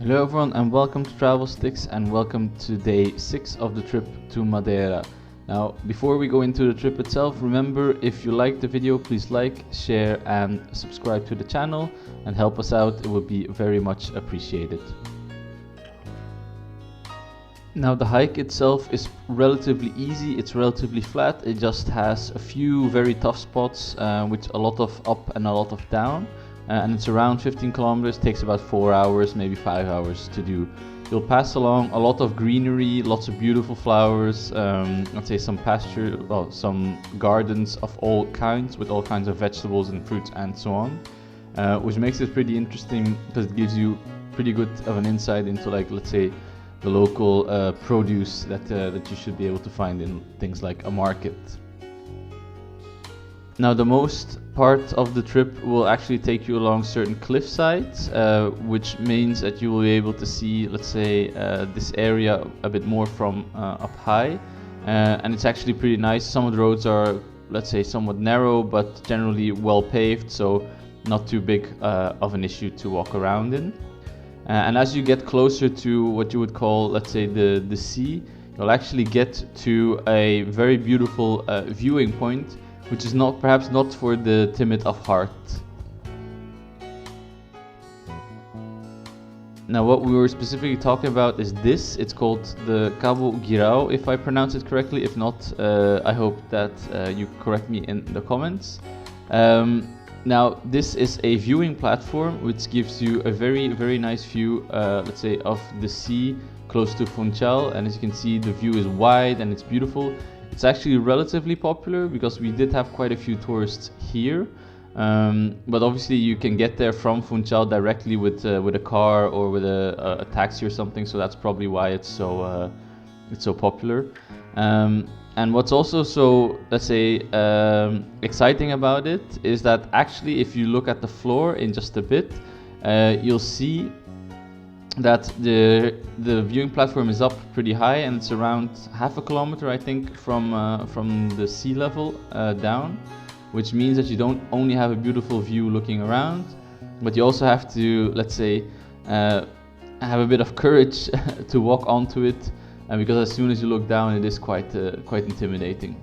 Hello everyone and welcome to Travel Sticks and welcome to day 6 of the trip to Madeira. Now, before we go into the trip itself, remember if you like the video, please like, share and subscribe to the channel and help us out. It would be very much appreciated. Now, the hike itself is relatively easy, it's relatively flat, it just has a few very tough spots with a lot of up and a lot of down. And it's around 15 kilometers, takes about 4 hours, maybe 5 hours to do. You'll pass along a lot of greenery, lots of beautiful flowers, let's say some pasture, well, some gardens of all kinds with all kinds of vegetables and fruits and so on, which makes it pretty interesting because it gives you pretty good of an insight into, like, let's say, the local produce that you should be able to find in things like a market. Now, the most part of the trip will actually take you along certain cliff sides, which means that you will be able to see, let's say, this area a bit more from up high, and it's actually pretty nice. Some of the roads are, let's say, somewhat narrow, but generally well paved, so not too big of an issue to walk around in. And as you get closer to what you would call, let's say, the sea, you'll actually get to a very beautiful viewing point, which is perhaps not for the timid of heart. Now, what we were specifically talking about is this. It's called the Cabo Girao, if I pronounce it correctly. If not, I hope that you correct me in the comments. Now, this is a viewing platform which gives you a very, very nice view, let's say, of the sea close to Funchal. And as you can see, the view is wide and it's beautiful. It's actually relatively popular because we did have quite a few tourists here, but obviously you can get there from Funchal directly with a car or with a taxi or something. So that's probably why it's so popular. And what's also so, let's say, exciting about it is that actually, if you look at the floor in just a bit, you'll see that the viewing platform is up pretty high, and it's around half a kilometer, I think, from the sea level down, which means that you don't only have a beautiful view looking around, but you also have to, let's say, have a bit of courage to walk onto it, because as soon as you look down, it is quite intimidating.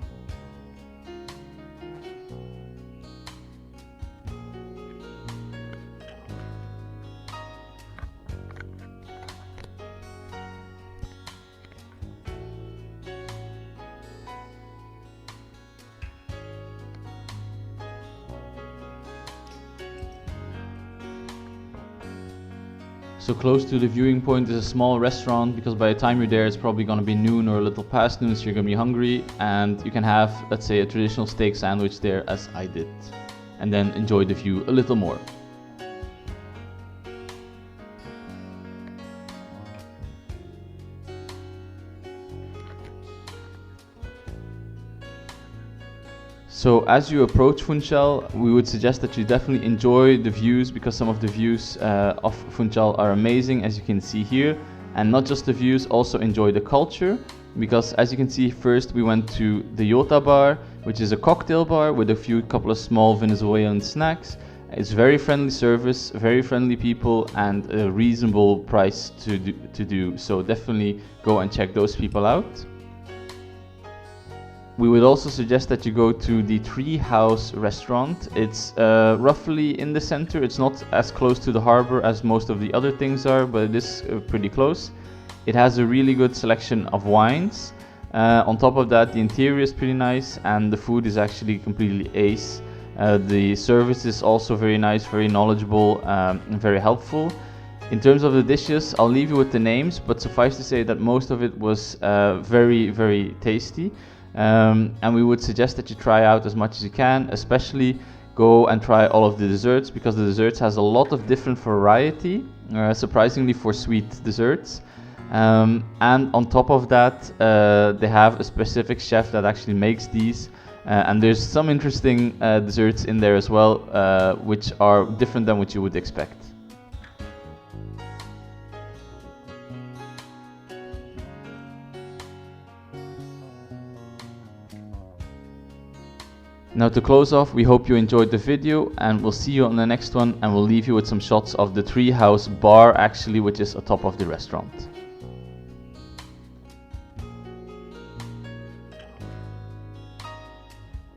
So close to the viewing point is a small restaurant, because by the time you're there, it's probably going to be noon or a little past noon, so you're going to be hungry, and you can have, let's say, a traditional steak sandwich there, as I did, and then enjoy the view a little more. So as you approach Funchal, we would suggest that you definitely enjoy the views, because some of the views of Funchal are amazing, as you can see here. And not just the views, also enjoy the culture, because as you can see, first we went to the Yota bar, which is a cocktail bar with a couple of small Venezuelan snacks. It's very friendly service, very friendly people, and a reasonable price to do. So definitely go and check those people out. We would also suggest that you go to the Tree House restaurant. It's roughly in the center. It's not as close to the harbor as most of the other things are, but it is pretty close. It has a really good selection of wines. On top of that, the interior is pretty nice, and the food is actually completely ace. The service is also very nice, very knowledgeable, and very helpful. In terms of the dishes, I'll leave you with the names, but suffice to say that most of it was very, very tasty. And we would suggest that you try out as much as you can, especially go and try all of the desserts, because the desserts has a lot of different variety, surprisingly for sweet desserts. And on top of that, they have a specific chef that actually makes these, and there's some interesting desserts in there as well, which are different than what you would expect. Now to close off, we hope you enjoyed the video, and we'll see you on the next one, and we'll leave you with some shots of the treehouse bar actually, which is atop of the restaurant.